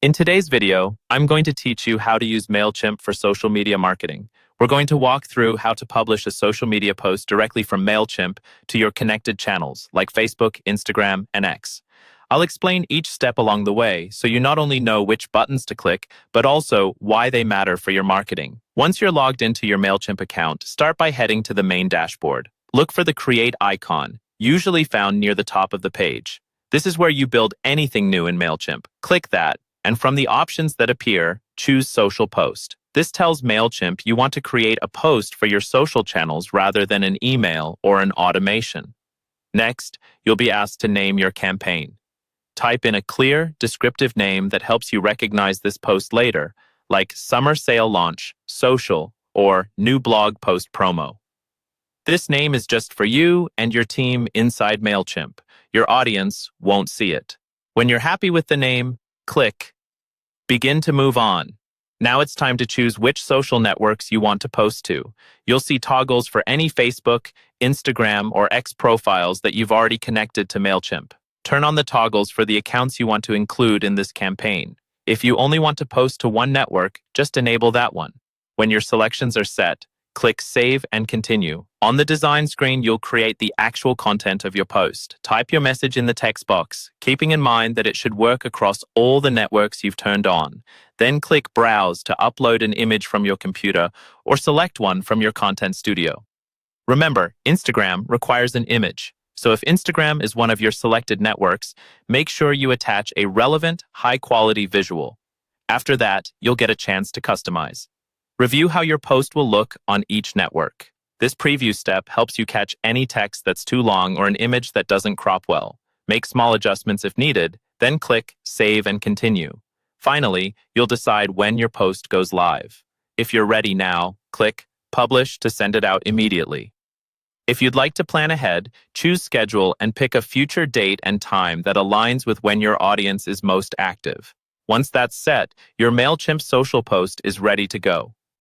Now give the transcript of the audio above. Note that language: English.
In today's video, I'm going to teach you how to use Mailchimp for social media marketing. We're going to walk through how to publish a social media post directly from Mailchimp to your connected channels like Facebook, Instagram, and X. I'll explain each step along the way so you not only know which buttons to click, but also why they matter for your marketing. Once you're logged into your Mailchimp account, start by heading to the main dashboard. Look for the Create icon, usually found near the top of the page. This is where you build anything new in Mailchimp. Click that, and from the options that appear, choose Social Post. This tells Mailchimp you want to create a post for your social channels rather than an email or an automation. Next, you'll be asked to name your campaign. Type in a clear, descriptive name that helps you recognize this post later, like Summer Sale Launch, Social, or New Blog Post Promo. This name is just for you and your team inside Mailchimp. Your audience won't see it. When you're happy with the name, click Begin to move on. Now it's time to choose which social networks you want to post to. You'll see toggles for any Facebook, Instagram, or X profiles that you've already connected to Mailchimp. Turn on the toggles for the accounts you want to include in this campaign. If you only want to post to one network, just enable that one. When your selections are set, click Save and Continue. On the design screen, you'll create the actual content of your post. Type your message in the text box, keeping in mind that it should work across all the networks you've turned on. Then click Browse to upload an image from your computer or select one from your content studio. Remember, Instagram requires an image. So if Instagram is one of your selected networks, make sure you attach a relevant, high-quality visual. After that, you'll get a chance to customize. Review how your post will look on each network. This preview step helps you catch any text that's too long or an image that doesn't crop well. Make small adjustments if needed, then click Save and Continue. Finally, you'll decide when your post goes live. If you're ready now, click Publish to send it out immediately. If you'd like to plan ahead, choose Schedule and pick a future date and time that aligns with when your audience is most active. Once that's set, your Mailchimp social post is ready to go.